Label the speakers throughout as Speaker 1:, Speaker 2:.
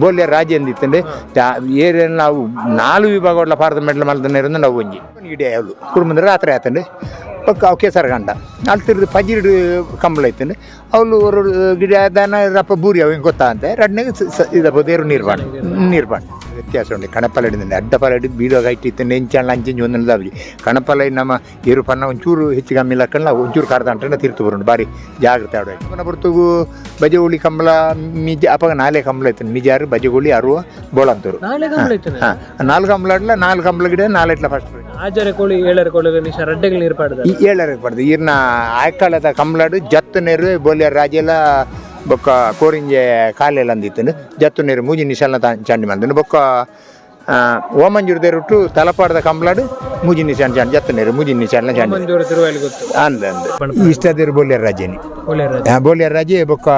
Speaker 1: ಬೋಲ್ಯ ರಾಜ್ಯ ಅಂದಿತ್ತಂಡೆ ಏರಿಯ ನಾವು 4 ವಿಭಾಗಗಳ ಪಾರ್ಲಿಮೆಂಟ್ ಮಲ್ದನೆ ನಾವು ಒಂಜಿ ಗಿಡ ಅವಳು ಕುಟುಂಬದ ರಾತ್ರಿ ಆತಂಡೆ ಪಕ್ಕ ಅವು ಕೆಸರಗಂಡ ಅಲ್ಲಿ ತಿರ್ದು ಪಜಿರು ಕಂಬಳ ಐತಂಡೆ ಅವಳು ಒಂದು ಗಿಡ ದನ ರಪ್ಪ ಬೂರಿ ಅವು ಹಿಂಗೆ ಗೊತ್ತಾ ಅಂತ ರಡ್ನಾಗ ಇದಪ್ಪ ದೇರು ನೀರ್ಬಾಂಡ್ ವ್ಯತ್ಯಾಸ ಉಂಟು ಕಣಪಲಡಿಂದ ಅಡ್ಡಪಲಡಿ ಬೀಡೋಗ ಇಟ್ಟಿತ್ತು ನೆಂಚಣ್ಣ ಅಂಚಂಜಿ ಒಂದೊಂದು ದಾವಿ ಕಣಪಲ ನಮ್ಮ ಏರು ಪನ್ನ ಒಂಚೂರು ಹೆಚ್ಚು ಕಮ್ಮಿ ಲಕ್ಕಲ್ಲ ನಾವು ಒಂಚೂರು ಕಾರ್ದ ಅಂಟೆ ತಿರ್ತು ಬರೋಣ ಬಾರಿ ಜಾಗ್ರತೆ ಆಡೋ ಪನ ಬರ್ತಗೂ ಬಜೆಗುಳಿ ಕಂಬಳ ಮಿಜ ಅಪ್ಪಾಗ 4 ಕಂಬಳ ಐತೆ ಮಿಜಾರು ಬಜೆಗುಳಿ ಅರುವ ಬೋಳಂತರು 4 ಕಂಬಳ ಆಡ್ಲ 4 ಕಂಬಳ ಗಿಡ 4 ಇಟ್ಲ ಫಸ್ಟ್
Speaker 2: ಆಜಾರೆ ಕೋಳಿ ಏಳರ ಕೋಳಿ ರಡ್ಡೆಗಳು ನೀರ್ಪಾಡ್ದು
Speaker 1: ಈ ಏಳರ ಪಡ್ದು ಈರ್ನ ಆಯ್ಕಾಲದ ಕಂಬಳಾಡು ಜತ್ತು ನೀರು ಬೋಲಿಯರ್ ರಾಜೆಲ್ಲ ಬೊಕ್ಕ ಕೋರಿಂಜೆ ಕಾಲೆಲ್ಲ ಅಂದಿತ್ತು ಜತ್ತು ನೀರು ಮೂಜಿ ನಿಶಾಲ್ನ ಚಂಡಿ ಮಾಡ್ದು ಬೊಕ್ಕ ಓಮಂಜೂರು ದೇರುಟ್ಟು ತಲಪಾಡದ ಕಂಬಳಾಡು ಮೂಜಿ ನಿಶಾನ್ ಚಂಡಿ ಜತ್ತು ನೀರು ಮೂಜಿ ನಿಶಾಲ್ನ ಚಂಡಿ ಅಂದ ಇಷ್ಟದಿರು ಬೋಲಿಯರ್ ರಾಜೇನಿ ಬೋಲಿಯರ್ ರಾಜೆ ಬೊಕ್ಕ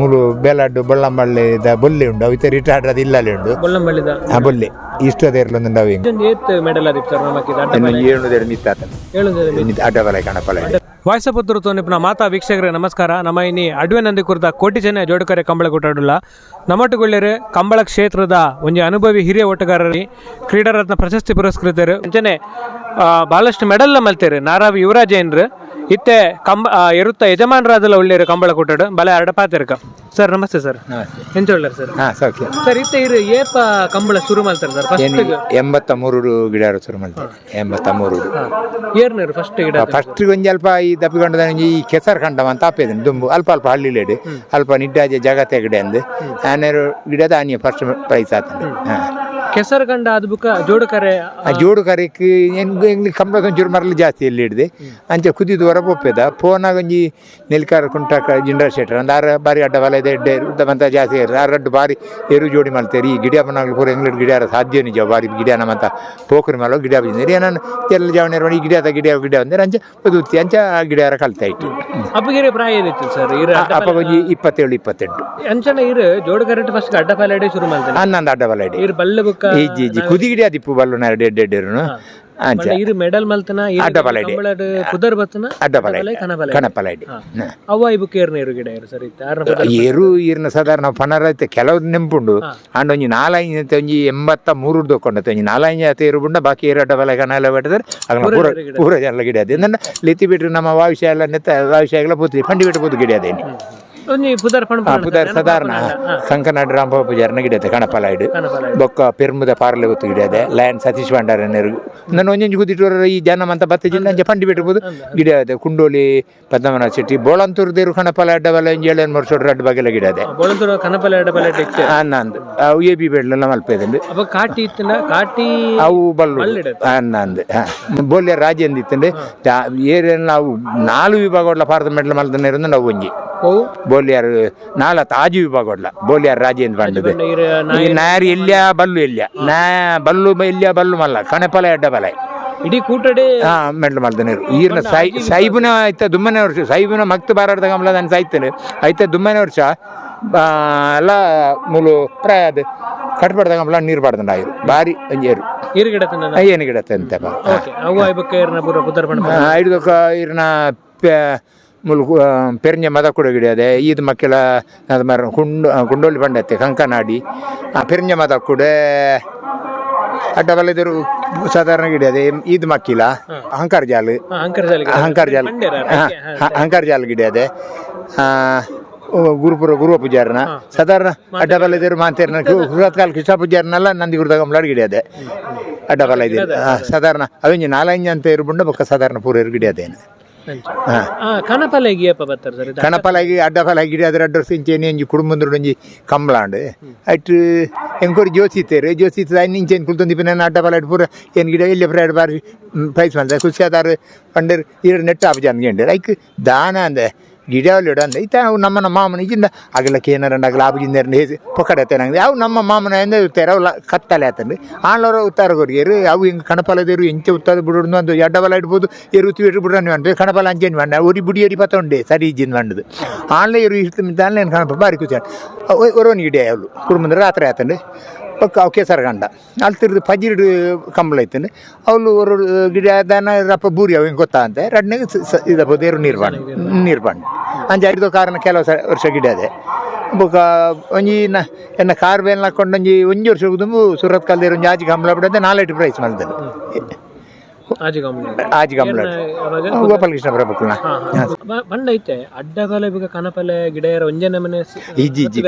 Speaker 1: ಮೂಲು ಬೇಲಾಡು ಬೊಳ್ಳಂಬಳ್ಳಿದ ಬೊಲ್ಲೆ ಉಂಡು ಅವಿತ ರಿಟೈರ್ಡ್ ಅದು ಇಲ್ಲಲ್ಲಿ ಉಂಡು ಬೊಲ್ಲೆ ಇಷ್ಟದೇರ್ಲೊಂದು ಅವು ಅಡ್ಡಬಲ ಕಣಪಲ
Speaker 2: ವಾಯ್ಸಪುತ್ರ ತೋನಿಪ್ನ ಮಾತಾ ವೀಕ್ಷಕರೇ ನಮಸ್ಕಾರ ನಮ್ಮ ಇನ್ನಿ ಅಡ್ವೆ ನಂದಿ ಕುರಿತ ಕೋಟಿ ಜನ ಜೋಡಕರೆ ಕಂಬಳ ಕೊಟ್ಟಾಡುಲ್ಲ ನಮ್ಮೊಟ್ಟುಗೊಳ್ಳೆರೆ ಕಂಬಳ ಕ್ಷೇತ್ರದ ಒಂದು ಅನುಭವಿ ಹಿರಿಯ ಓಟಗಾರರಿ ಕ್ರೀಡಾರತ್ನ ಪ್ರಶಸ್ತಿ ಪುರಸ್ಕೃತರು ಅಂಚನೆ ಭಾಳಷ್ಟು ಮೆಡಲ್ನ ಮಲ್ತೇರು ನಾರಾವಿ ಯುವರಾಜೇಂದ್ರ ಇತ್ತೆ ಇರುತ್ತ ಯಜಮಾನರಾದಲ್ಲ ಒಳ್ಳೆಯರು ಕಂಬಳ ಕೊಟ್ಟಾಡು ಬಲ ಅಡಪಾತಿರ್ಕ ಸರ್ ನಮಸ್ತೆ ಸರ್ ಎಂತ ಒಳ್ಳೆ ಸರ್ ಸರ್ ಇತ್ತೆ ಇರು ಏಪ ಕಂಬಳ ಶುರು ಮಾಡ್ತಾರೆ ಸರ್ ಫಸ್ಟ್
Speaker 1: 83 ಗಿಡ ಶುರು ಮಾಡ್ತಾರೆ 83
Speaker 2: ಏರ್ನರು ಫಸ್ಟ್ ಗಿಡ
Speaker 1: ಫಸ್ಟ್ ಒಂಜಿ ಅಲ್ಪ ಈ ದಪ್ಪಿಕೊಂಡ ಈ ಕೆಸರು ಕಂಡವ ಅಂತ ಆಪೇದನು ದುಂಬು ಅಲ್ಪ ಅಲ್ಪ ಹಳ್ಳಿಲೇಡು ಅಲ್ಪ ನಿಡ್ಡಾಜೆ ಜಗತ್ತೆ ಗಿಡ ಅಂದು ಆನೇರು ಗಿಡದ ಆನಿಯ ಫಸ್ಟ್ ಪ್ರೈಸ್ ಆತಂದು
Speaker 2: ಕೆಸರು ಕಂಡ ಅದು ಬುಕ್ಕ ಜೋಡುಕರೆ
Speaker 1: ಜೋಡು ಕರೆಕ್ ಎಂಗ್ಲಿ ಕಂಬಳ ಒಂಚೂರು ಮರಳು ಜಾಸ್ತಿ ಎಲ್ಲಿ ಹಿಡ್ದೆ ಅಂಚೆ ಕುದಿದು ಹೊರ ಒಪ್ಪೇದ ಫೋನಾಗ ಒಂಜಿ ನೆಲ್ಕಾರ ಕುಂಟಾಕ ಜಿಂಡರ್ ಶೆಟ್ರ್ ಅಂದ ಆರ ಬಾರಿ ಅಡ್ಡ ವಲ ಇದೆ ಎಡ್ಡೆ ಮಂತ ಜಾಸ್ತಿ ರಡ್ಡು ಬಾರಿ ಎರು ಜೋಡಿ ಮಾಡ್ತಾರೆ ಈ ಗಿಡ ಬನ್ನಾಗ್ಲಿ ಪೂರ ಎಂಗ್ಲಿಡ್ ಗಿಡ ಸಾಧ್ಯ ನಿಜ ಬಾರಿ ಗಿಡ ನಮ್ಮಂತ ಪೋಖರಿ malo ಗಿಡ ಬಂದಿರಿ ಏನನ್ನು ಎಲ್ಲ ಜಾವಣೆ ಈ ಗಿಡ ಗಿಡ ಅಂದ್ರೆ ಅಂಚೆ ಬದುತ್ತಿ ಅಂಚೆ ಆ ಗಿಡ ಕಲ್ತಾ ಇಟ್ಟು
Speaker 2: ಅಪ್ಪಗಿರಿ ಪ್ರಾಯ ಏನಿತ್ತು ಸರ್
Speaker 1: ಅಪ್ಪ ಒಂಜಿ 27 28
Speaker 2: ಅಂಚನೆ ಇರು ಜೋಡುಕರೆ ಫಸ್ಟ್ ಅಡ್ಡ ಪಾಲಡೆ ಶುರು ಮಾಡ್ತಾರೆ
Speaker 1: ಹನ್ನೊಂದು ಅಡ್ಡ ಬಲಡಿ
Speaker 2: ಇರು ಬಲ್ಲ ಬುಕ್ಕ
Speaker 1: ಈ ಕುದಿ ಗಿಡ ದಿಪ್ಪು ಬಲ್ಲು ಎಡ್ಡೆಡ್ಡೆರು
Speaker 2: ಇರು ಮೆಡಲ್ ಮಲ್ತನ
Speaker 1: ಅಡ್ಡ ಬಲಡಿ
Speaker 2: ಕುದರ್ ಬತ್ತನ
Speaker 1: ಅಡ್ಡ ಬಲಡಿ ಕಣಪಲಡಿ
Speaker 2: ಅವ್ವ ಇಬುಕ್ ಏರ್ನ ಇರು ಗಿಡ ಇರು ಸರ್
Speaker 1: ಏರು ಈರ್ನ ಸಾಧಾರಣ ಪನರ ಐತೆ ಕೆಲವು ನೆಂಪುಂಡು ಅಂಡ್ ಒಂಜಿ 4 ಒಂಜಿ 83 ದೊಕ್ಕೊಂಡತ್ತೆ ಒಂಜಿ 4 ಏರು ಬುಂಡ ಬಾಕಿ ಏರು ಅಡ್ಡ ಬಲ ಕಣೆಲ್ಲ ಬಿಟ್ಟಿದ್ರೆ ಪೂರ ಜನ ಗಿಡ ಅದೇ ಲೆತ್ತಿ ಬಿಟ್ರು ನಮ್ಮ ವಾವಿಷ್ಯ ಎಲ್ಲ ನೆತ್ತ ವಾವಿಷ್ಯಗಳ ಪೂತಿ ಪಂಡಿ ಬಿಟ್ಟು ಪೂತು ಗಿಡ ಅದೇನಿ ಪುದರ್ ಸಾಧಾರಣ ಕಂಕನಾಡು ರಾಮ ಪೂಜಾರನ ಗಿಡತೆ ಕಣಪಲಾಯ್ಡು ಬೊಕ್ಕ ಪೆರ್ಮುದ ಪಾರ್ಲೆ ಗೊತ್ತು ಗಿಡದೆ ಲಯನ್ ಸತೀಶ್ ಭಂಡಾರನರು ನಾನು ಒಂಜೊಂಜಿ ಕೂತಿಟ್ಟು ಈ ಜನ ಅಂತ ಬತ್ತ ಜಿಲ್ಲ ಅಂಚೆ ಪಂಡಿ ಬಿಟ್ಟಿರ್ಬೋದು ಗಿಡ ಅದೆ ಕುಂಡೋಲಿ ಪದ್ಮನಾಭ ಶೆಟ್ಟಿ ಬೋಳಂತೂರ್ದೇರು ಕಣಪಲ ಅಡ್ಡ ಬಲ 7 ವರ್ಷ ಅಡ್ಡ ಬಗೆಲ್ಲ ಗಿಡ ಅದೆ ಅನ್ನಂದು ಅವು ಎ ಬಿ ಬೆಡ್ಲೆಲ್ಲ ಮಲ್ಪೇದಂಡು ಅವು ಬಲ್ಲು ಅನ್ನಂದು ಬೋಲ್ಯ ರಾಜ್ಯ ಅಂದಿತ್ತಂಡೆ ಏರಿಯ ನಾವು 4 ವಿಭಾಗಗಳ ಪಾರ್ಲಿಮೆಂಟ್ ಮಲ್ದನೆ ನಾವು ಒಂಜಿ ಬೋಲಿಯಾರ್ 4 ತಾಜು ವಿಭಾಗ ಬೋಲಿಯಾರ್ ರಾಜೇಂದ್ರ ಬಂಡದು ನಾರಿ ಎಲ್ಲಿಯ ಬಲ್ಲು ಎಲ್ಲಿಯ ಬಲ್ಲು ಎಲ್ಲಿಯ ಬಲ್ಲು ಮಲ್ಲ ಕಣಪಲ ಅಡ್ಡ ಬಲ
Speaker 2: ಇಡೀ ಕೂಟಡೆ
Speaker 1: ಮೆಡ್ಲು ಮಾಡ್ದ ನೀರು ಈರ್ನ ಸೈಬುನ ಆಯ್ತ ದುಮ್ಮನೆ ವರ್ಷ ಸೈಬುನ ಮಕ್ತ ಬಾರಾಡ್ದ ಗಮಲ ನಾನು ಸಾಯ್ತೇನೆ ಆಯ್ತ ದುಮ್ಮನೆ ವರ್ಷ ಎಲ್ಲ ಮೂಲು ಪ್ರಾಯ ಅದು ಕಟ್ಬಾರ್ದ ಗಮಲ ನೀರು ಬಾಡ್ದಂಡ ಆಯ್ರು ಬಾರಿ ಅಂಜೇರು ಏನು ಗಿಡತ್ತೆ ಅಂತಪ್ಪ ಐದು ಈರ್ನ ಮುಲ್ಕು ಪೆರ್ഞ്ഞ ಮದ ಕೂಡ ಗಿಡದೆ ಈದ್ ಮಕ್ಕೆಲ ಮರ ಕುಂಡೋಲಿ ಬಂಡತ್ತೆ ಕಂಕನಾಡಿ ಪೆರ್ഞ്ഞ ಮದ ಕೂಡ ಅಡ್ಡ ಬಲದರು ಸಾಧಾರಣ ಗಿಡ ಅದೇ ಈದ್ ಮಕ್ಕಿಲ ಹಂಕಾರ ಜಾಲ ಗಿಡ ಅದೇ ಗುರುವ ಪೂಜಾರನ ಸಾಧಾರಣ ಅಡ್ಡ ಬಲದರು ಮಾಂತೇರ್ನ ಕಾಲ ಕೃಷ್ಣ ಪೂಜಾರನೆಲ್ಲ ನಂದಿ ಗುರುದ ಗಮಲಾಡ್ ಗಿಡ ಅದೇ ಅಡ್ಡ ಬಲ ಇದೆ ಸಾಧಾರಣ ಅವೆಂಜಿ 4 ಅಂತ ಇರ್ಬುಂಡ ಬೊಕ್ಕ ಸಾಧಾರಣ ಪೂರ ಗಿಡ ಅದೇನು ಕಣಪಲಾಗಿ ಅಡ್ಡ ಫಲ ಗಿಡ ಅದ್ರ ಅಡ್ಡ ಇಂಚೇನಿ ಒಂಜಿ ಕುಡುಂಬದ ಒಂಜಿ ಕಂಬಳಾಂಡು ಅಟ್ಟು ಎಂಕೋರಿ ಜೋಸಿತ್ತೇರು ಇಂಚೇನು ಕುಲ್ತೊಂದಿಪ್ಪ ನಾನು ಅಡ್ಡ ಫಲ ಪೂರ ಏನು ಗಿಡ ಇಲ್ಲಿ ಫ್ರೈಡ್ ಬಾರಿ ಪ್ರೈಸ್ ಮಾಡ್ತಾರೆ ಖುಷಿ ಆದಾರು ಪಂಡರ್ ಈರು ನೆಟ್ಟು ಆಪ ಜನ ಐಕ್ ದಾನ ಅಂದೆ ಗಿಡ ಇಡ ಅಂದೆ ಐತ ಅವು ನಮ್ಮ ಮಾಮನ ಈಗಿಂದ ಆಗಲಕ್ಕೆ ಏನಾರ ಆಪಜಿಂದ ಹೇಸಿ ಪೊಕ್ಕಡತ್ತೆ ನಂಗೆ ಅವು ನಮ್ಮ ಮಾಮನ ಎಂದ ಇರ್ತಾರೆ ಅವು ಕತ್ತಲೆ ಆತಂದು ಆಳ್ನವರು ಉತ್ತಾರ ಕೊರಿಯರು ಅವು ಹಿಂಗೆ ಕಣಪಲದೇರು ಎಂಚೆ ಉತ್ತಾದ ಬಿಡೋದು ಒಂದು ಎಡ್ಡ ಬಲ ಇಡ್ಬೋದು ಎರುತ್ತಿ ಬಿಟ್ಟು ಬಿಡ್ರ ನೀವು ಕಣಪಲ ಅಂಚೇನು ಬಂಡ ಒರಿ ಬುಡಿ ಎರಿ ಪತ್ತೊಂಡೆ ಸರಿ ಇಜ್ಜಿಂದ ಬಂಡದು ಆನ್ಲೈ ಇರು ಇರ್ತಿದ್ದ ಆನ್ಲೈನ್ ಕಣಪ ಬಾರಿ ಖುಷಿ ಒರೋನ್ ಗಿಡ ಅವಳು ಕುಟುಂಬದ ರಾತ್ರಿ ಆತಂಡು ಪಕ್ಕ ಅವು ಕೆಸರಗಂಡ ಅಲ್ಲಿ ತಿರ್ದು ಪಜಿರು ಕಂಬಳ ಐತಂಡು ಅವಳು ಒಂದು ಗಿಡ ದನ ರಪ್ಪ ಬೂರಿ ಅವು ಹಿಂಗೆ ಗೊತ್ತಾ ಅಂತ ರಡ್ನಾಗ ಇದಪ್ಪ ದೇರು ನೀರ್ಬಾಂಡ್ ಅಂಚೆ 5 ಕಾರಣ ಕೆಲವು ವರ್ಷ ಗಿಡ ಅದೇ ಬೊಕ ಒಂಜಿ ಎನ್ನ ಕಾರ್ ಬೇಲ್ ಹಾಕೊಂಡು ಒಂಜಿ ವರ್ಷ ಹೋಗುದು ಸುರತ್ ಕಲ್ದೇರು ಒಂಜಿ ಆಜಿ ಕಂಬಳ ಬಿಡಂತೆ 4 ಪ್ರೈಸ್ ಮಾಡಿದ್ದಾನೆ ಆಜಿ ಕಂಬಳ ಗೋಪಾಲ ಕೃಷ್ಣ ಪ್ರಭುಕುಲ್ನ
Speaker 2: ಬಂಡ ಐತೆ ಅಡ್ಡಬಲೆ ಬಿಗ ಕಣಪಲೆ ಗಿಡ ಒಂಜೆ ನಮನೆ
Speaker 1: ಇಜ್ಜಿ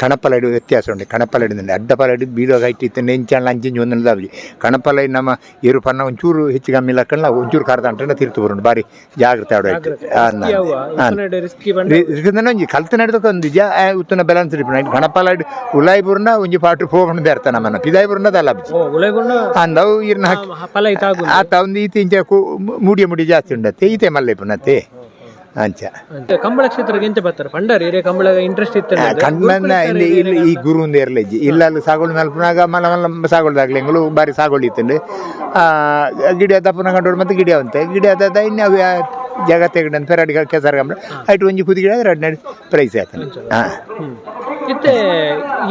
Speaker 1: ಕಣಪಲ ಇಡುವ ವ್ಯತ್ಯಾಸ ಉಂಟು ಕಣಪಲ ಹಿಡಿದ್ರೆ ಅಡ್ಡಪಲ ಹಿಡಿದು ಬೀಳುವಾಗ ಇಟ್ಟಿತ್ತು ನೆಂಚಲ್ಲ ಅಂಚಿಂಜಿ ಒಂದೊಂದು ದಾಬಿ ಕಣಪಲ ನಮ್ಮ ಇರು ಪನ್ನ ಒಂಚೂರು ಹೆಚ್ಚು ಕಮ್ಮಿ ಲಕ್ಕಲ್ಲ ಒಂಚೂರು ಕರ್ದ ಅಂಟ ತಿರ್ತು ಬರೋಣ ಬಾರಿ ಜಾಗ್ರತೆ ಆಡೋಯ್ತು ಒಂಜಿ ಕಲ್ತು ನಡೆದಕ್ಕೆ ಒಂದು ಉತ್ತನ ಬ್ಯಾಲೆನ್ಸ್ ಇರ್ಪ ಕಣಪಲ ಉಲಾಯಿ ಬುರ್ನ ಒಂಜಿ ಪಾಟು ಹೋಗ್ಕೊಂಡು ಇರ್ತಾನೆ ನಮ್ಮನ್ನ ಪಿದಾಯಿ ಬುರ್ನ ದಲ್ಲ ಅಂದವು ಇರ್ನ ಹಾಕಿ ಆತ ಒಂದು ಈತ ಇಂಚ ಮುಡಿ ಜಾಸ್ತಿ ಉಂಡತ್ತೆ ಈತೆ ಮಲ್ಲೆ ಪುನತ್ತೆ ಅಂಚ
Speaker 2: ಕಂಬಳ ಕ್ಷೇತ್ರಕ್ಕೆ ಎಂತ ಬರ್ತಾರೆ ಪಂಡಾರಿ ಹಿರಿಯ ಕಂಬಳ ಇಂಟ್ರೆಸ್ಟ್ ಇತ್ತು
Speaker 1: ಕಣ್ಮನ್ನ ಇಲ್ಲಿ ಈ ಗುರು ಒಂದು ಇರಲಿಜ್ಜಿ ಇಲ್ಲ ಅಲ್ಲಿ ಸಾಗೋಳು ಮಲ್ಪನಾಗ ಮಲ ಮಲ್ಲ ಸಾಗೋಳ್ದಾಗ್ಲಿ ಎಂಗಳು ಬಾರಿ ಸಾಗೋಳಿ ಇತ್ತಂಡು ಗಿಡ ದಪ್ಪನ ಕಂಡು ಮತ್ತೆ ಗಿಡ ಅಂತೆ ಗಿಡ ಅದ ಇನ್ನು ಅವು ಜಾಗ ತೆಗಡ ಪೆರಾಡಿ ಕೆಸರ ಕಂಬಳ ಐಟು ಒಂಜಿ ಕುದಿ ಗಿಡ 2 ಪ್ರೈಸ್ ಆಯ್ತಾನೆ
Speaker 2: ಇತ್ತೆ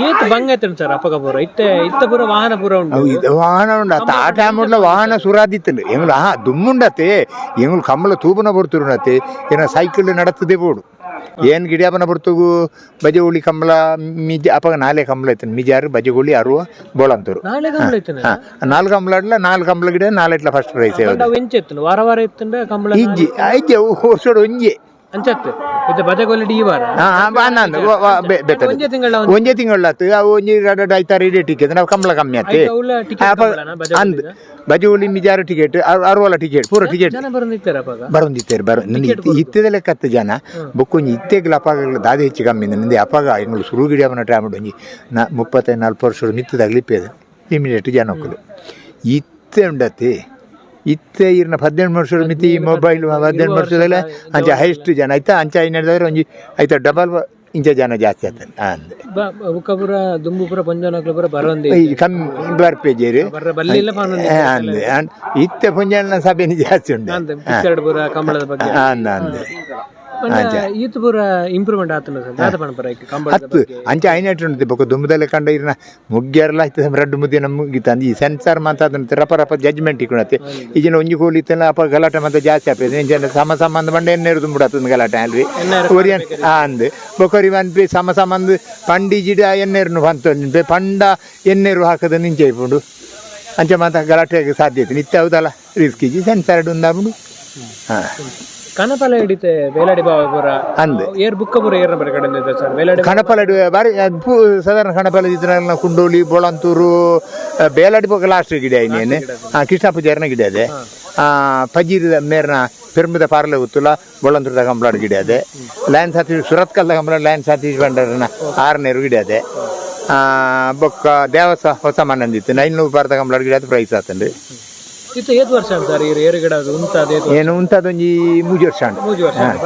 Speaker 2: ಏತ್ ಬಂಗ ಐತನ್ ಸರ್ ಅಪ್ಪಗ ಇತ್ತ ಪೂರ ವಾಹನ ಪೂರ ಉಂಟು
Speaker 1: ವಾಹನ ಉಂಡತ್ತ ಆ ಟೈಮ್ ವಾಹನ ಸುರಾದಿತ್ತಂಡು ಎಂಗಳು ದುಮ್ಮುಂಡತ್ತೆ ಎಂಗಳು ಕಂಬಳ ತೂಪನ ಬರ್ತುರುನತ್ತೆ ಏನ ಸೈಕಲ್ ನಡತ್ತದೆ ಬೋಡು ಏನ್ ಗಿಡಪನ ಬರ್ತುಗು ಬಜೆಗುಳಿ ಕಂಬಳ ಮಿಜ ಅಪಗ 4 ಕಂಬಳ ಐತನ್ ಮಿಜಾರು ಬಜೆಗುಳಿ 60 ಬೋಳಂತರು 4 ಕಂಬಳ ಇಡ್ಲ 4 ಕಂಬಳ ಗಿಡ 4 ಫಸ್ಟ್ ಪ್ರೈಸ್
Speaker 2: ವಾರ ವಾರ ಇತ್ತಂಡ ಕಂಬಳ
Speaker 1: ಇಜ್ಜಿ ಐಜೆ ವರ್ಷೋಡು ಒಂಜೆ
Speaker 2: ಅಂಚತ್ತೆ ಇದು ಬಜೆಗೊಲ್ಲಿ ಡಿ ವಾರ
Speaker 1: ಒಂಜೆ ತಿಂಗಳತ್ತು ಅವು ಒಂಜಿ 2 5 ಟಿಕೆಟ್ ನಾವು ಕಂಬಳ ಕಮ್ಮಿ ಆಯ್ತು ಅಂದ್ ಬಜೆಗುಳಿ ಮಿಜಾರು ಟಿಕೆಟ್ 60 ಟಿಕೆಟ್ ಪೂರ ಟಿಕೆಟ್ ಬರೋದಿತ್ತೇರು ಇತ್ತದ ಲೆಕ್ಕ 10 ಜನ ಬೊಕ್ಕೊಂಜಿ ಇತ್ತೆಗ್ಲ ಅಪಗಳ ದಾದಿ ಹೆಚ್ಚು ಕಮ್ಮಿ ನಿಂದೆ ಅಪಗ ಎಂಗಳು ಸುರು ಗಿಡವನ್ನ ಟ್ರೈ ಮಾಡಿ ಒಂಜಿ 35-40 ವರ್ಷ ಮಿತ್ತದಾಗ್ಲಿಪ್ಪೇದು ಇಮಿಡಿಯೇಟ್ ಜನ ಹೋಗುದು ಇತ್ತೆ ಉಂಡತ್ತೆ ಇತ್ತೆ ಇರ್ನ 18 ವರ್ಷದ ಮಿತಿ ಮೊಬೈಲ್ 18 ವರ್ಷದಲ್ಲ ಅಂಚ ಹೈಸ್ಟ್ ಜನ ಆಯ್ತಾ ಅಂಚ ಐನಡ್ದಾದ್ರೆ ಒಂಜಿ ಆಯ್ತಾ ಡಬಲ್ ಇಂಚ ಜನ ಜಾಸ್ತಿ ಆಗ್ತದೆ
Speaker 2: ಬುಕ್ಕಪುರ ದುಂಬುಪುರ ಪಂಜಾನಕ್ಲಪುರ ಬರೋಂದಿ
Speaker 1: ಕಮ್ಮಿ ಬರ್ಪೇಜೇರಿ ಇತ್ತೆ ಪುಂಜಾನ ಸಭೆ ಜಾಸ್ತಿ ಉಂಟು
Speaker 2: ಕಂಬಳದ ಬಗ್ಗೆ ಈತ ಪೂರ ಇಂಪ್ರೂವ್ಮೆಂಟ್ ಆತನ ಹತ್ತು
Speaker 1: ಅಂಚ ಐನಟ್ ಉಂಟು ಬೊಕ್ಕ ದುಂಬದಲ್ಲೇ ಕಂಡ ಇರ್ನ ಮುಗ್ಗ್ಯಾರಲ್ಲ ಆಯ್ತು ರಡ್ಡು ಮುದ್ದೆ ನಮ್ಮ ಮುಗಿತ ಅಂದು ಈ ಸೆನ್ಸಾರ್ ಮಾತಾಡ ರಪ ರಪ ಜಡ್ಜ್ಮೆಂಟ್ ಇಕ್ಕಣತ್ತೆ ಈಜಿನ ಒಂಜಿ ಕೋಳಿ ಇತ್ತಲ್ಲ ಅಪ್ಪ ಗಲಾಟೆ ಮತ್ತೆ ಜಾಸ್ತಿ ಆಗ್ತದೆ ಎಂಜನ ಸಮ ಸಂಬಂಧ ಬಂಡ ಎಣ್ಣೆರು ತುಂಬಿಡತ್ತಂದು ಗಲಾಟೆ ಅಲ್ರಿ ಒರಿಯನ್ ಅಂದು ಬೊಕ್ಕರಿ ಅನ್ಪಿ ಸಮ ಸಂಬಂಧ ಪಂಡಿ ಜಿಡ ಎಣ್ಣೆರು ಬಂತು ಪಂಡ ಎಣ್ಣೆರು ಹಾಕದ ನಿಂಚೆ ಇಪ್ಪುಂಡು ಅಂಚ ಮಾತ ಗಲಾಟೆಗೆ ಸಾಧ್ಯತೆ ನಿತ್ಯ ಹೌದಲ್ಲ ರಿಸ್ಕ್ ಇಜಿ ಸೆನ್ಸಾರ್ ಉಂದಾಬಿಡು ಹಾಂ
Speaker 2: ಕನಪಲ ಹಿಡಿತೆ ಬೇಲಾಡಿ ಬಾಬುರ ಅಂದ್ ಏರ್ ಬುಕ್ಕಪುರ ಏರ್ ಬರ ಕಡೆ ಸರ್ ಬೇಲಾಡಿ
Speaker 1: ಕನಪಲ ಬಾರಿ ಸಾಧಾರಣ ಕನಪಲ ಇದ್ರಲ್ಲ ಕುಂಡೋಳಿ ಬೋಳಂತೂರು ಬೇಲಾಡಿ ಬೋಗ ಲಾಸ್ಟ್ ಗಿಡ ಇನ್ನೇನು ಕೃಷ್ಣ ಪೂಜಾರನ ಗಿಡ ಅದೇ ಪಜೀರದ ಮೇರ್ನ ಪೆರ್ಮದ ಪಾರ್ಲೆ ಗೊತ್ತಿಲ್ಲ ಬೋಳಂತೂರದ ಕಂಬಳಾಡ್ ಗಿಡ ಅದೇ ಲಯನ್ ಸಾತಿ ಸುರತ್ ಕಲ್ದ ಕಂಬಳ ಲಯನ್ ಸತೀಶ್ ಬಂಡರನ 6ನೇರು ಗಿಡ ಅದೇ ಬೊಕ್ಕ ದೇವಸ ಹೊಸ ಮಣ್ಣಂದಿತ್ತು 900 ಪಾರ್ದ ಕಂಬಳಾಡ್ ಗಿಡ ಅದು ಪ್ರೈಸ್ ಆತಂಡು
Speaker 2: ಇತ್ತು 8 ವರ್ಷ ಸರ್ ಏರು ಗಿಡ
Speaker 1: ಏನು ಉಂಟದೊಂಜಿ 3 ವರ್ಷ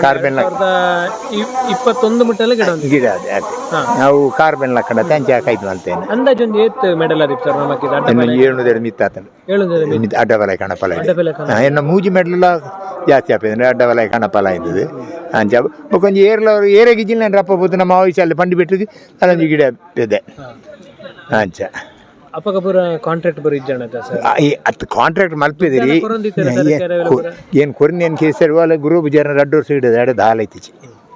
Speaker 1: ಕಾರ್ಬೆನ್
Speaker 2: 21 ಮುಟ್ಟಲ್ಲ
Speaker 1: ಗಿಡ ಅದೇ ನಾವು ಕಾರ್ಬೆನ್ ಲಕ್ಕಡ ತಂಚೆ ಹಾಕೈತು ಅಂತೇನೆ
Speaker 2: ಅಂದಾಜು ಒಂದು ಏತ್ ಮೆಡಲ್ ಆದಿತ್ತು ಸರ್ ನಮಗೆ
Speaker 1: 700 ಮಿತ್ತಾತಂಡು ಅಡ್ಡಬಲೈ ಕಣಪಲ ಎನ್ನ ಮೂಜಿ ಮೆಡಲ್ ಜಾಸ್ತಿ ಆಪೇದ್ರೆ ಅಡ್ಡಬಲೈ ಕಣಪಲ ಇದ್ದದು ಅಂಚ ಬೊಕೊಂಜಿ ಏರೆಗಿಜಿಲ್ಲ ರಪ್ಪ ಬೂತು ನಮ್ಮ ವಯಸ್ಸಲ್ಲಿ ಪಂಡಿ ಬಿಟ್ಟಿದ್ದು ಅದೊಂದು ಗಿಡ ಇದೆ ಅಂಚ
Speaker 2: ಅಪ್ಪಗಪುರ ಕಾಂಟ್ರಾಕ್ಟ್ ಬರೀ ಇಜ್ಜಣ ಸರ್
Speaker 1: ಅತ್ ಕಾಂಟ್ರಾಕ್ಟ್ ಮಲ್ಪಿದಿರಿ ಏನು ಕೊರಿನ ಏನು ಕೇಸರಿ ಅಲ್ಲ ಗುರು ಬುಜಾರ 2 ವರ್ಷ ಗಿಡದ ಎಡೆ ದಾಲೈತಿಚಿ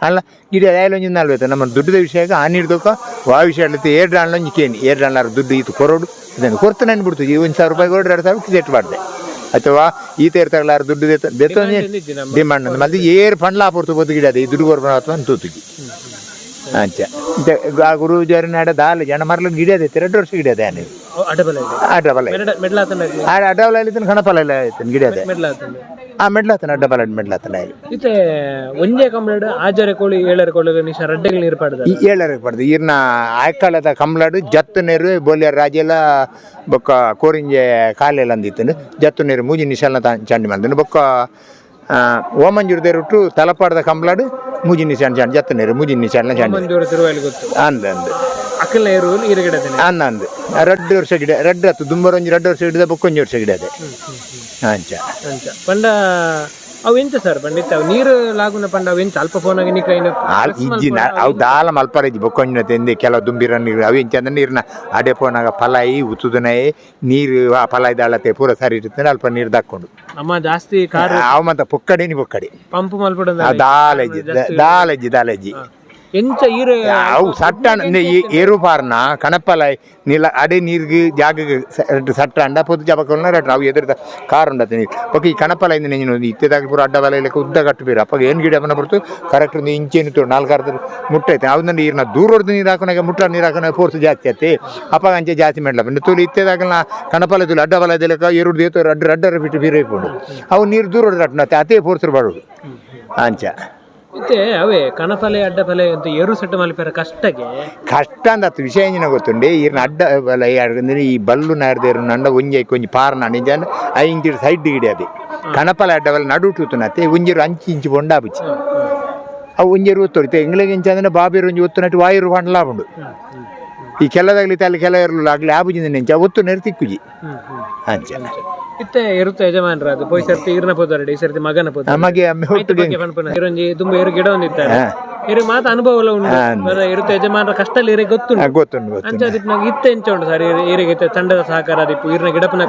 Speaker 1: ಅಲ್ಲ ಗಿಡ ಒಂಜಿ 40 ನಮ್ಮ ದುಡ್ಡದ ವಿಷಯಕ್ಕೆ ಆನಿಡ್ದೋಕ ವಾ ವಿಷಯ ಅಲ್ಲತ್ತೆ 7 ರಾಣ್ಲೊಂಜಿ ಕೇನಿ 7 ರಾಣ್ಲಾರ ದುಡ್ಡು ಈತು ಕೊರೋಡು ಇದನ್ನು ಕೊರ್ತು ನೆನ್ಬಿಡ್ತು 1,000 ರೂಪಾಯಿ ಕೊಡು 2,000 ಸೆಟ್ ಮಾಡಿದೆ ಅಥವಾ ಈತ ಇರ್ತಾಗಲಾರ ದುಡ್ಡು ಬೆತ್ತೊಂದು ಡಿಮಾಂಡ್ ಮತ್ತೆ ಏರ್ ಫಂಡ್ಲ ಪೊರ್ತು ಬದ್ದು ಗಿಡ ಅದೇ ಈ ದುಡ್ಡು ಕೊರ್ಬ ಅಥವಾ ತೂತುಗಿ ಅಂಚ ಆ ಗುರು ಜಾರಿನ ದಾಲ ಜನ ಮರಲ ಗಿಡ ಅದೇ 2 ವರ್ಷ ಗಿಡ ಅದೇ ಅಡ್ಡಬಲ ಅಡ್ಡಬಲ ಕಣಪಲ ಎಲ್ಲ ಆಯ್ತು ಗಿಡ ಅದೇ ಮೆಡ್ಲಾತನ ಅಡ್ಡಬಲ ಮೆಡ್ಲಾತನ
Speaker 2: ಇತ್ತೆ ಒಂಜೆ ಕಂಬಳಡು ಆಜಾರೆ ಕೋಳಿ 7 ಕೋಳಿ ನಿಶ ರಡ್ಡೆಗಳು ನೀರು ಪಡೆದ
Speaker 1: 7 ಪಡೆದು ಈರ್ನ ಆಯ್ಕಾಲದ ಕಂಬಳಡು ಜತ್ತು ನೀರು ಬೋಲಿಯರ್ ರಾಜೆಲ್ಲ ಬೊಕ್ಕ ಕೋರಿಂಜೆ ಕಾಲೆಲ್ಲ ಅಂದಿತ್ತು ಜತ್ತು ನೀರು ಮೂಜಿ ನಿಶಾಲ್ನ ಚಂಡಿ ಮಾಡಿದನು ಬೊಕ್ಕ ಓಮಂಜೂರು ದೇರುಟ್ಟು ತಲಪಾಡದ ಕಂಬಳಡು ಮೂಜಿ ನಿಶಾನ್ ಚಂಡಿ ಜತ್ತು ನೀರು ಮೂಜಿ ನಿಶಾಲ್ನ ಚಂಡಿ ಅಂದ
Speaker 2: ಅಕ್ಕಲ
Speaker 1: ಅಂದ್ 2 ವರ್ಷ ಗಿಡ 2 ಹತ್ತು ದುಂಬರೊಂಜಿ 2 ವರ್ಷ ಗಿಡದ ಬೊಕ್ಕೊಂಜಿ ವರ್ಷ ಗಿಡ ಅದೇ ಅಂಚ
Speaker 2: ಪಂಡ ಅವು ಎಂತ ಸರ್ ಪಂಡಿತ ನೀರು ಲಾಗುನ ಪಂಡ ಅವು ಎಂತ ಅಲ್ಪ ಫೋನಾಗಿ
Speaker 1: ಇಜ್ಜಿನ ಅವು ದಾಲ ಮಲ್ಪಾರ ಇಜ್ಜಿ ಬೊಕ್ಕೊಂಜಿನ ತೆಂದೆ ಕೆಲವು ದುಂಬಿರ ನೀರು ಅವು ಎಂಚಂದ ನೀರಿನ ಅಡೆ ಫೋನಾಗ ಫಲಾಯಿ ಉತ್ತುದನಾಯಿ ನೀರು ಆ ಫಲಾಯಿ ದಾಳತೆ ಪೂರ ಸರಿ ಇರ್ತದೆ ಅಲ್ಪ ನೀರು ದಕ್ಕೊಂಡು
Speaker 2: ಅಮ್ಮ ಜಾಸ್ತಿ
Speaker 1: ಅವು ಮತ್ತೆ ಪೊಕ್ಕಡಿ ಪಂಪ್
Speaker 2: ಮಲ್ಪಡ
Speaker 1: ದಾಲಜ್ಜಿ
Speaker 2: ಎಂಚ ಈರ
Speaker 1: ಅವು ಸಟ್ಟ ಏರು ಪಾರ್ನ ಕಣಪ್ಪಲ ನೀಲ ಅಡೆ ನೀರ್ಗೆ ಜಾಗ ಸಟ್ಟ ಅಂಡ ಪೊತ್ತು ಜಪಕಲ್ನ ರಟ್ ಅವು ಎದುರ್ದ ಕಾರ್ ಉಂಡತ್ತೆ ನೀರು ಪಕ್ಕ ಈ ಕಣಪ್ಪಲ ಇಂದ ನೆಂಜಿನ ಇತ್ತೆದಾಗ ಪೂರ ಅಡ್ಡ ಬಲ ಇಲ್ಲಕ್ಕೆ ಉದ್ದ ಕಟ್ಟು ಬೇರೆ ಅಪ್ಪ ಏನು ಗಿಡ ಬನ್ನ ಬರ್ತು ಕರೆಕ್ಟ್ ಒಂದು ಇಂಚೇನು ತೋಡು 4 ಅರ್ಧ ಮುಟ್ಟೈತೆ ಅವನ್ನ ನೀರನ್ನ ದೂರ ಹೊಡೆದು ನೀರು ಹಾಕೋನಾಗ ಮುಟ್ಟ ನೀರು ಹಾಕೋಣ ಫೋರ್ಸ್ ಜಾಸ್ತಿ ಆಯ್ತು ಅಪ್ಪ ಅಂಚೆ ಜಾಸ್ತಿ ಮಾಡಲ ಬಂದು ತೋಲಿ ಇತ್ತೆದಾಗ ಕಣಪಲ ತುಲಿ ಅಡ್ಡ ಬಲ ಇದೆಲ್ಲ ಎರಡು ದೇತ ಅಡ್ಡರ ಬಿಟ್ಟು ಬೀರೆ ಇಟ್ಕೊಂಡು ಅವು ನೀರು ದೂರ ಹೊಡೆದು ರಟ್ನತ್ತೆ ಅದೇ ಫೋರ್ಸ್ ಬಾಡೋದು ಅಂಚ
Speaker 2: ಮತ್ತೆ ಅವೇ ಕಣಪಲೆ ಅಡ್ಡಪಲೆ ಅಂತ ಏರು ಸೆಟ್ ಮಲ್ಪೇರ
Speaker 1: ಕಷ್ಟ ಅಂದತ್ತು ವಿಷಯ ಏನ ಗೊತ್ತುಂಡೆ ಈರ್ನ ಅಡ್ಡ ಬಲ ಅಂದ್ರೆ ಈ ಬಲ್ಲು ನಾರ್ದೇರು ನಂಡ ಒಂಜಿ ಕೊಂಚ ಪಾರ್ನ ನಿಜ ಐಂಜಿರು ಸೈಡ್ ಗಿಡ ಅದೇ ಕಣಪಲೆ ಅಡ್ಡ ಬಲ ನಡುಟುತ್ತನತ್ತೆ ಒಂಜಿರು ಅಂಚಿ ಇಂಚು ಬೊಂಡ ಬಿಚ್ಚಿ ಅವು ಒಂಜೇರು ಒತ್ತೊಡಿತೆ ಎಂಗ್ಳಿಗೆ ಇಂಚ ಅಂದ್ರೆ ಬಾಬಿರು ಒಂಜಿ ಒತ್ತುನಟ್ಟು ವಾಯರು ಹಣ್ಣಲ ಉಂಡು ಈ ಕೆಲದಾಗ್ಲಿ ತಲೆ ಕೆಲ ಇರಲಿಲ್ಲ ಆಗ್ಲಿ ಆಬುಜಿಂದ ನೆಂಚ ಒತ್ತು ನೆರ್ತಿಕ್ಕುಜಿ ಅಂಚ
Speaker 2: ಇತ್ತೆ ಇರುತ್ತೆ ಯಜಮಾನ್ರ ಅದು ಪೋಯ್ ಸರ್ತಿ ಈರ್ನ ಪೋದಾರಡಿ ಈ ಸರ್ತಿ ಮಗನ ಪೋದ
Speaker 1: ನಮಗೆ ಒಟ್ಟಿಗೆ
Speaker 2: ಇರೊಂಜಿ ತುಂಬಾ ಏರು ಗಿಡ ಒಂದಿತ್ತಾರೆ ಇರಿಗೆ ಮಾತ ಅನುಭವ ಎಲ್ಲ ಉಂಟು ಇರುತ್ತೆ ಯಜಮಾನ್ರ ಕಷ್ಟ ಇರಿಗೆ ಗೊತ್ತುಂಟು ಅಂಚಾದಿಪ್ ನಂಗೆ ಇತ್ತೆ ಎಂಚ ಉಂಟು ಸರ್ ಈರಿಗೆ ತಂಡದ ಸಹಕಾರ ದಿಪ್ಪು ಈರ್ನ ಗಿಡಪನ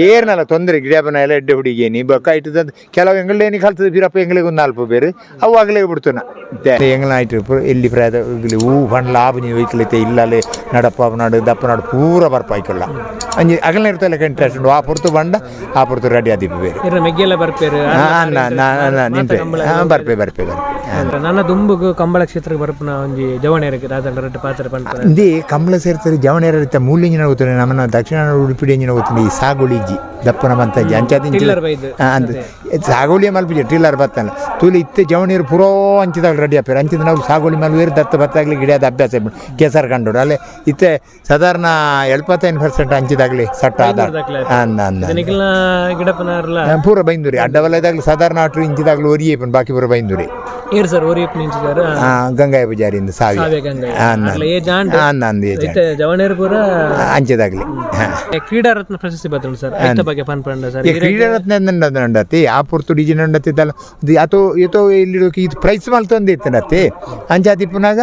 Speaker 1: ಏರ್ನಲ್ಲ ತೊಂದರೆ ಗಿಡಪನ ಎಲ್ಲ ಎಡ್ಡೆ ಹುಡುಗೇನಿ ಬೊಕ್ಕ ಇಟ್ಟದ ಕೆಲವು ಎಂಗಳೇನಿ ಕಲ್ತದ ಬಿರಪ್ಪ ಎಂಗಳಿಗೆ ಒಂದು 4 ಬೇರೆ ಅವು ಆಗಲೇ ಬಿಡ್ತಾನ ಎಂಗಳ ಆಯ್ತು ಎಲ್ಲಿ ಪ್ರಾಯದ ಹೂ ಫಂಡ್ ಲಾಭ ನೀವು ವೈಕಲೈತೆ ಇಲ್ಲೇ ನಡಪ್ಪ ನಾಡು ದಪ್ಪ ನಾಡು ಪೂರ ಬರ್ಪಾಯ್ಕಲ್ಲ ಅಂಜಿ ಅಗಲನೇ ಇರ್ತಲ್ಲ ಇಂಟ್ರೆಸ್ಟ್ ಉಂಟು ಆ ಪುರ್ತು ಬಂಡ ಆ ಪುರ್ತು ರೆಡಿ ಆದಿಪ್ಪು ಬೇರೆ
Speaker 2: ಮೆಗ್ಗೆಲ್ಲ ಬರ್ಪೇರು
Speaker 1: ನಿಂಪೆ ಬರ್ಪೆ
Speaker 2: ನನ್ನ ದುಂಬುಗು ಕಂಬಳ ಕ್ಷೇತ್ರಕ್ಕೆ ಬರ್ಪನ ಒಂಜಿ ಜವಣೇರಕ್ಕೆ ರಾಜಂಡ ರಟ್ಟು ಪಾತ್ರ ಪಂಡ
Speaker 1: ಇದೇ ಕಂಬಳ ಸೇರ್ತಾರೆ ಜವಣೇರ ಮೂಲಿಂಜಿನ ಹೋಗ್ತಾನೆ ನಮ್ಮನ್ನ ದಕ್ಷಿಣ ಉಡುಪಿ ಎಂಜಿನ ಹೋಗ್ತಾನೆ ಈ ಸಾಗುಳಿಜ್ಜಿ ದಪ್ಪನ ಬಂತ ಅಂಚಾದ ಸಾಗುಳಿಯ ಮಲ್ಪಿಜಿ ಟಿಲ್ಲರ್ ಬತ್ತಲ್ಲ ತೂಲಿ ಇತ್ತೆ ಜವಣೀರು ಪುರೋ ಅಂಚಿದಾಗ ರೆಡಿ ಆಪೇರು ಅಂಚಿದ ನಾವು ಸಾಗುಳಿ ಮಲ್ವೇರು ದತ್ತ ಬತ್ತಾಗ್ಲಿ ಗಿಡದ ಅಭ್ಯಾಸ ಕೆಸರು ಕಂಡು ಅಲ್ಲೇ ಇತ್ತೆ ಸಾಧಾರಣ 75% ಅಂಚಿದಾಗ್ಲಿ ಸಟ್ಟ ಪೂರ ಬೈಂದೂರಿ ಅಡ್ಡವಲ್ಲದಾಗ್ಲಿ ಸಾಧಾರಣ 8 ಇಂಚಿದಾಗ್ಲಿ ಒರಿಯೇಪನ್ ಬಾಕಿ ಪೂರ ಬೈಂದೂರಿ ಗಂಗಾಯ ಪೂಜಾರಿಯಿಂದ ಅಂಚದಾಗ್ಲಿ
Speaker 2: ಕ್ರೀಡಾರತ್ನ ಪ್ರಶಸ್ತಿ ಬರ್ತದೆ ಸರ್ ಬಗ್ಗೆ
Speaker 1: ಕ್ರೀಡಾರತ್ನ ನಂಡತಿ ಆ ಪುರ್ತು ಡಿಜಿ ನಂಡತ್ತಿದ್ದಲ್ಲ ಅಥೋ ಏತೋ ಇಲ್ಲಿ ಇದು ಪ್ರೈಸ್ ಮಾಲ್ ತಂದಿತ್ತನತ್ತೆ ಅಂಚಾತಿ ಪುನಾಗ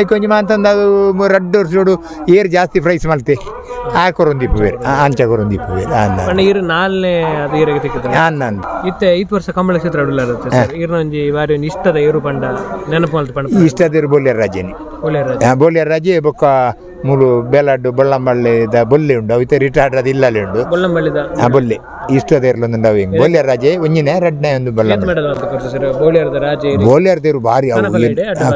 Speaker 1: ಐ ಕೊಂಚ ಅಂತಂದ ಅದು 2 ವರ್ಷೋಡು ಏರ್ ಜಾಸ್ತಿ ಪ್ರೈಸ್ ಮಾಡ್ತೆ ಹಾಕೊರೊಂದಿಪ್ಪು ಬೇರೆ ಅಂಚ ಕೊರೊಂದಿಪ್ಪು ಬೇರೆ
Speaker 2: ಇತ್ತೆ 5 ವರ್ಷ ಕಂಬಳ ಕ್ಷೇತ್ರ ಇರುತ್ತೆ ಬಾರಿ ಇಷ್ಟದ ಏರು ಪಂಡ ನೆನಪು ಮಲ್ತು ಪಂಡ
Speaker 1: ಇಷ್ಟದ ಬೋಲಿಯರ್ ರಾಜೇನಿ ಬೋಲಿಯರ್ ರಾಜೆ ಬೊಕ್ಕ ಮೂಲು ಬೇಲಾಡು ಬೊಳ್ಳಂಬಳ್ಳಿ ಬೊಲ್ಲೆ ಉಂಡು ಅವಿತೆ ರಿಟೈರ್ಡ್ ಅದು ಇಲ್ಲಲ್ಲಿ ಉಂಡು ಬೊಲ್ಲೆ ಇಷ್ಟದೇರ್ಲೊಂದು ಅವು ಹಿಂಗೆ ಬೋಲಿಯರ್ ರಾಜೆ ಒಂಜಿನೇ ರಡ್ನೆ ಒಂದು ಬೋಲಿಯರ್ ದೇರು ಭಾರಿ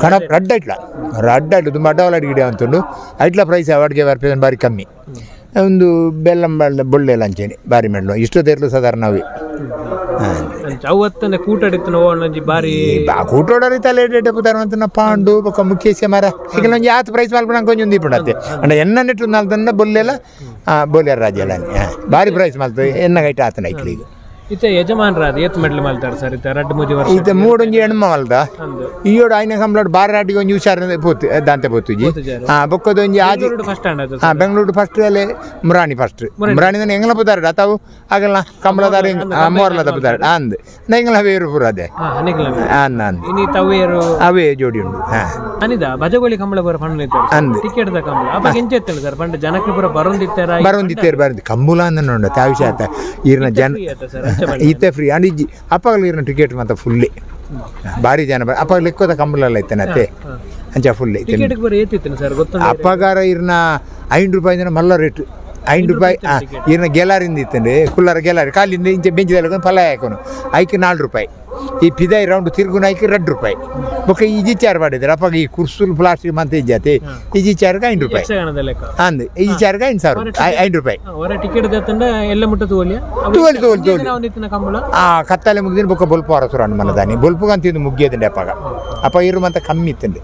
Speaker 1: ಕಣ ರಡ್ಡ ಇಟ್ಲ ತುಂಬ ಅಡ್ಡವಲಾಡಿ ಗಿಡ ಅಂತುಂಡು ಐಟ್ಲ ಪ್ರೈಸ್ ಅವಾರ್ಡ್ಗೆ ಬರ್ಪೇದ ಭಾರಿ ಕಮ್ಮಿ ಒಂದು ಬೆಲ್ಲಂಬಳ್ಳ ಬೊಳ್ಳೆ ಲಂಚೇನಿ ಭಾರಿ ಮೆಡ್ಲು ಇಷ್ಟದೇರ್ಲು ಸಾಧಾರಣ ನಾವೇ ಕೂಟೋಡರಿತಲ್ಲ ಪುತಾರ ಪಾಂಡು ಬೊಕ್ಕ ಮುಖ್ಯಸ್ಯ ಮರ ಈಗ ಯಾತ್ ಪ್ರೈಸ್ ಮಾಲ್ಪಣ ಕೊಂಚ ದೀಪುಂಡತ್ತೆ ಅಂಡ ಎನ್ನ ನೆಟ್ಟು ನಾಲ್ತನ್ನ ಬೊಲ್ಲೆಲ್ಲ ಬೋಲಿಯರ್ ರಾಜ್ಯ ಎಲ್ಲ ಭಾರಿ ಪ್ರೈಸ್ ಮಾಲ್ತದೆ ಎನ್ನ ಗೈಟ್ ಆತನ ಐಕ್ಲಿಗ
Speaker 2: ಇತ್ತೆ ಯಜಮಾನ್ರ ಏತ್ ಮೆಡ್ಲ್ ಮಾಲ್ತಾರ ಸರ್ ಇತ್ತೆ 2-3 ವರ್ಷ
Speaker 1: ಇತ್ತೆ 3 ಎಣ್ಮ ಮಲ್ದ ಈಯೋಡು ಆಯ್ನ ಕಂಬ್ಲಾಡ್ ಬಾರಾಟಿಗೆ ಒಂಜಿ ಹುಷಾರ ಪೋತು ದಾಂತೆ ಪೋತುಜಿ ಬೊಕ್ಕದ ಒಂಜಿ ಆಜಿ ಬೆಂಗಳೂರು ಫಸ್ಟ್ ಅಲ್ಲೇ ಮುರಾಣಿ ಫಸ್ಟ್ ಮುರಾಣಿದ ಎಂಗ್ಲ ಪುದಾರ ಅತಾವು ಆಗಲ್ಲ ಕಂಬಳದಾರ ಮೋರ್ಲದ ಪುದಾರ ಅಂದ್ ಎಂಗ್ಲ ಬೇರು ಪೂರ ಅದೇ ಅವೇ ಜೋಡಿ ಉಂಡು
Speaker 2: ಅನಿದ ಭಜಗೋಳಿ ಕಂಬಳ ಬರ ಫಂಡ್ ಅಂದ್ ಟಿಕೆಟ್ ದ ಕಂಬಳ ಅಪ್ಪ ಎಂಚೆತ್ತಲ್ಲ ಸರ್ ಫಂಡ್ ಜನಕ್ಕೆ ಪೂರ ಬರೋಂದಿತ್ತೇರ ಕಂಬುಲ ಅಂದ ನೋಡ ತಾವಿಷ ಆತ ಈರ್ನ ಜನ ಇತ್ತೆ ಫ್ರೀ ಅಂಡ್ ಇಜ್ಜಿ ಅಪ್ಪಗಲ ಇರ್ನ ಟಿಕೆಟ್ ಮಾತ್ರ ಫುಲ್ಲಿ ಭಾರಿ ಜನ ಅಪ್ಪ ಲೆಕ್ಕದ ಕಂಬಳೆಲ್ಲ ಐತನತ್ತೆ ಅಂಚ ಫುಲ್ ಅಪ್ಪಗಾರ ಇರ್ನ 5 ರೂಪಾಯಿ ಮಲ್ಲ ರೇಟ್ 5 ರೂಪಾಯಿ ಇರ್ನ ಗೆಲಾರಿಂದ ಇತ್ತಂದ್ರೆ ಕುಲ್ಲರ ಗೆಲಾರಿ ಕಾಲಿಂದ ಇಂಚೆ ಬೆಂಚಿದಲ್ಲಿ ಫಲ ಹಾಕೋನು ಐಕೆ 4 ರೂಪಾಯಿ ಈ ಪಿದಾಯಿ ರೌಂಡ್ ತಿರ್ಗುನ ಐಕೆ 2 ರೂಪಾಯಿ ಬೊಕ್ಕ ಈಜಿ ಚಾರ್ ಮಾಡಿದ್ದಾರೆ ಅಪ್ಪಾಗ ಈ ಕುರ್ಸುಲ್ ಪ್ಲಾಸ್ಟಿಕ್ ಮಂತ ಇಜ್ಜಾತೆ ಈಜಿ ಚಾರ್ಗೆ 5 ರೂಪಾಯಿ ಅಂದ್ ಈಜಿ ಚಾರ್ಗೆ 5 ರೂಪಾಯಿ ಕತ್ತಲೆ ಮುಗಿದಿನ ಬೊಕ್ಕ ಬೊಲ್ಪ ಹೊರಸು ರಣ್ಣ ಮನದಾನಿ ಬೊಲ್ಪುಗಂತ ಮುಗಿಯದಂಡೆ ಅಪ್ಪಾಗ ಅಪ್ಪ ಇರು ಮಂತ ಕಮ್ಮಿ ಇತ್ತಂಡೆ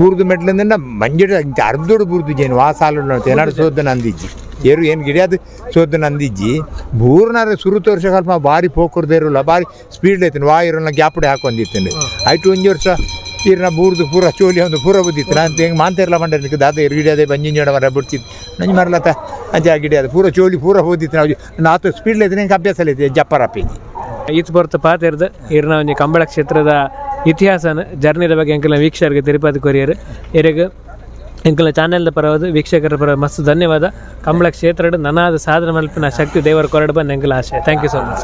Speaker 2: ಬೂರ್ದು ಮೆಟ್ಲಿಂದ ಮಂಜಡ ಅರ್ಧೋಡು ಬೂರ್ದು ಜೇನು ವಾಸಾಲು ಏನಾಡು ಸೋದನ ಅಂದಿಜ್ಜಿ ಏರು ಏನು ಗಿಡಿಯಾದ ಸೋದನ ಅಂದಿಜ್ಜಿ ಬೂರ್ನಾರ ಸುರು ತೋರ್ಸ ಸ್ವಲ್ಪ ಭಾರಿ ಪೋಕರ್ದೇ ಇರೋಲ್ಲ ಭಾರಿ ಸ್ಪೀಡ್ ಐತನ ವಾಯಿರೋಲ್ಲ ಗ್ಯಾಪಡೆ ಹಾಕೊಂಡಿತ್ತಂಡೆ ಆಯ್ತು 1 ವರ್ಷ ಈರ್ನ ಬೂರ್ದು ಪೂರ ಚೋಲಿ ಒಂದು ಪೂರ ಬುದ್ದಿತ್ತು ನಾನು ಹೆಂಗೆ ಮಾಂತೇರ್ಲ ಮಂಡ ದಾದ ಗಿಡಿಯಾದೆ ಬಂಜಿಂಜೋಡ ಮರ ಬಿಡ್ತಿತ್ತು ನಂಜು ಮರಲತ್ತ ಅಂಚ ಗಿಡಿಯಾದ ಪೂರ ಚೋಲಿ ಪೂರ ಹೋದಿತ್ತು ನಾವು ನಾತು ಸ್ಪೀಡ್ ಐತೆ ಹೆಂಗೆ ಅಭ್ಯಾಸ ಐತೆ ಜಪ್ಪರಪ್ಪಿ ಈತ್ ಬರ್ತ ಪಾತಿರ್ದು ಈರ್ನ ಒಂಜಿ ಕಂಬಳ ಕ್ಷೇತ್ರದ ಇತಿಹಾಸನ ಜರ್ನಿದ ಬಗ್ಗೆ ಎಂಕಲ ವೀಕ್ಷಕರಿಗೆ ತಿರುಪತಿ ಕೊರಿಯರ್ ಎರೆಗೆ ಎಂಕಲ ಚಾನೆಲ್ದ ಪರವಾದ ವೀಕ್ಷಕರ ಪರ ಮಸ್ತ್ ಧನ್ಯವಾದ ಕಂಬಳ ಕ್ಷೇತ್ರ ನನಾದ ಸಾಧನ ಮಲ್ಪಿನ ಶಕ್ತಿ ದೇವರ ಕೊರಡು ಬಂದು ಎಂಕಲ ಆಶಯ ಥ್ಯಾಂಕ್ ಯು ಸೊ ಮಚ್